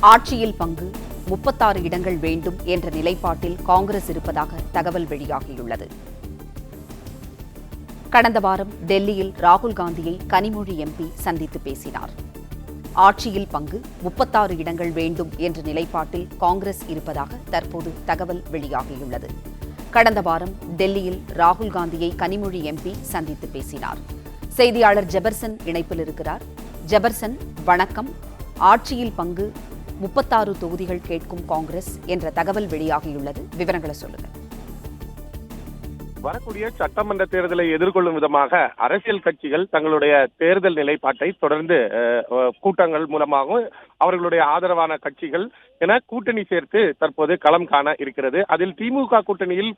ஆட்சியில் பங்கு 36 இடங்கள் வேண்டும் என்ற நிலைப்பாட்டில் காங்கிரஸ் இருப்பதாக தகவல் வெளியாகியுள்ளது. கடந்த வாரம் டெல்லியில் ராகுல் காந்தியை கனிமொழி எம்பி சந்தித்து பேசினார். ஆட்சியில் பங்கு 36 இடங்கள் வேண்டும் என்ற நிலைப்பாட்டில் காங்கிரஸ் இருப்பதாக தற்போது தகவல் வெளியாகியுள்ளது. கடந்த வாரம் டெல்லியில் ராகுல் காந்தியை கனிமொழி எம்பி சந்தித்து பேசினார். செய்தியாளர் ஜெபர்சன் இணைப்பில் இருக்கிறார். ஜெபர்சன், வணக்கம். ஆட்சியில் பங்கு 36 தொகுதிகள் கேட்கும் காங்கிரஸ் என்ற தகவல் வெளியாகியுள்ளது. விவரங்களை சொல்லுங்க. வரக்கூடிய சட்டமன்ற தேர்தலை எதிர்கொள்ளும் விதமாக அரசியல் கட்சிகள் தங்களுடைய தேர்தல் நிலைப்பாட்டை தொடர்ந்து கூட்டங்கள் மூலமாகவும் அவர்களுடைய ஆதரவான கட்சிகள் என கூட்டணி சேர்த்து தற்போது களம் காண இருக்கிறது. அதில் திமுக கூட்டணியில்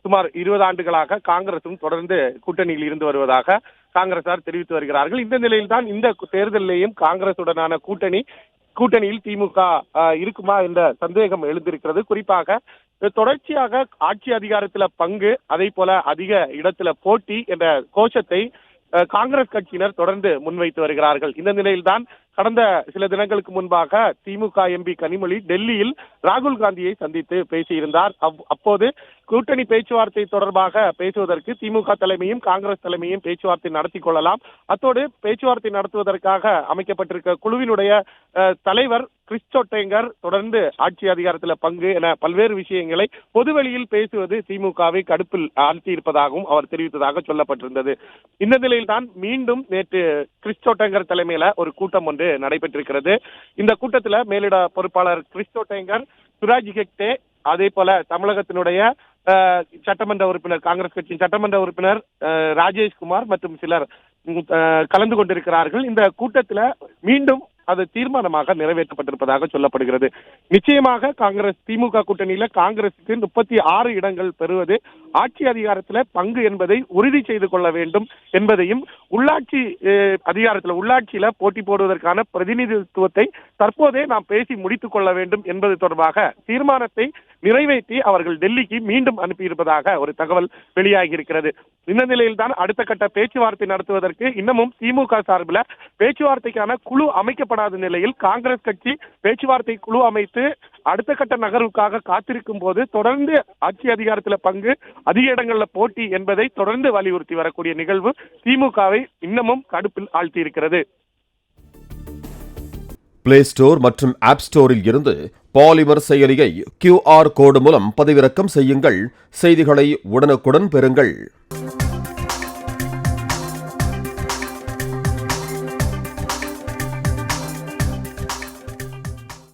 சுமார் 20 ஆண்டுகளாக காங்கிரசும் தொடர்ந்து கூட்டணியில் இருந்து வருவதாக காங்கிரசார் தெரிவித்து வருகிறார்கள். இந்த நிலையில்தான் இந்த தேர்தலிலேயும் காங்கிரசுடனான கூட்டணியில் திமுக இருக்குமா என்ற சந்தேகம் எழுந்திருக்கிறது. குறிப்பாக தொடர்ச்சியாக ஆட்சி அதிகாரத்துல பங்கு, அதே போல அதிக இடத்துல போட்டி என்ற கோஷத்தை காங்கிரஸ் கட்சியினர் தொடர்ந்து முன்வைத்து வருகிறார்கள். இந்த நிலையில்தான் கடந்த சில தினங்களுக்கு முன்பாக திமுக எம்பி கனிமொழி டெல்லியில் ராகுல் காந்தியை சந்தித்து பேசியிருந்தார். அப்போது கூட்டணி பேச்சுவார்த்தை தொடர்பாக பேசுவதற்கு திமுக தலைமையும் காங்கிரஸ் தலைமையும் பேச்சுவார்த்தை நடத்தி கொள்ளலாம். அத்தோடு பேச்சுவார்த்தை நடத்துவதற்காக அமைக்கப்பட்டிருக்க குழுவினுடைய தலைவர் கிறிஸ்டோட்டேங்கர் தொடர்ந்து ஆட்சி அதிகாரத்தில் பங்கு என பல்வேறு விஷயங்களை பொதுவெளியில் பேசுவது திமுகவை கடுப்பில் ஆழ்த்தியிருப்பதாகவும் அவர் தெரிவித்ததாக சொல்லப்பட்டிருந்தது. இந்த நிலையில்தான் மீண்டும் நேற்று கிறிஸ்டோட்டேங்கர் தலைமையில ஒரு கூட்டம் ஒன்று நடைபெற்றிருக்கிறது. இந்த கூட்டத்தில் மேலிட பொறுப்பாளர் கிறிஸ்டோட்டேங்கர், சுராஜ் ஹெக்டே, அதே போல தமிழகத்தினுடைய சட்டமன்ற உறுப்பினர், காங்கிரஸ் கட்சியின் சட்டமன்ற உறுப்பினர் ராஜேஷ்குமார் மற்றும் சிலர் கலந்து கொண்டிருக்கிறார்கள். இந்த கூட்டத்தில் மீண்டும் அது தீர்மானமாக நிறைவேற்றப்பட்டிருப்பதாக சொல்லப்படுகிறது. நிச்சயமாக திமுக கூட்டணியில காங்கிரசுக்கு 36 இடங்கள் பெறுவது ஆட்சி அதிகாரத்தில் பங்கு என்பதை உறுதி செய்து கொள்ள வேண்டும் என்பதையும், உள்ளாட்சியில போட்டி போடுவதற்கான பிரதிநிதித்துவத்தை தற்போதே நாம் பேசி முடித்துக் கொள்ள வேண்டும் என்பது தொடர்பாக தீர்மானத்தை நிறைவேற்றி அவர்கள் டெல்லிக்கு மீண்டும் அனுப்பியிருப்பதாக ஒரு தகவல் வெளியாகி இருக்கிறது. இந்த நிலையில்தான் அடுத்த கட்ட பேச்சுவார்த்தை நடத்துவதற்கு இன்னமும் திமுக சார்பில் பேச்சுவார்த்தைக்கான குழு அமைக்கப்படாத நிலையில் காங்கிரஸ் கட்சி பேச்சுவார்த்தை குழு அமைத்து அடுத்த கட்ட நகர்வுக்காக காத்திருக்கும் போது தொடர்ந்து ஆட்சி அதிகாரத்தில் பங்கு, அதிக இடங்களில் போட்டி என்பதை தொடர்ந்து வலியுறுத்தி வரக்கூடிய நிகழ்வு திமுகவை இன்னமும் கடுப்பில் ஆழ்த்தியிருக்கிறது. பிளே ஸ்டோர் மற்றும் ஆப் ஸ்டோரில் இருந்து பாலிமர் செயலியை QR கோடு மூலம் பதிவிறக்கம் செய்யுங்கள். செய்திகளை உடனுக்குடன் பெறுங்கள்.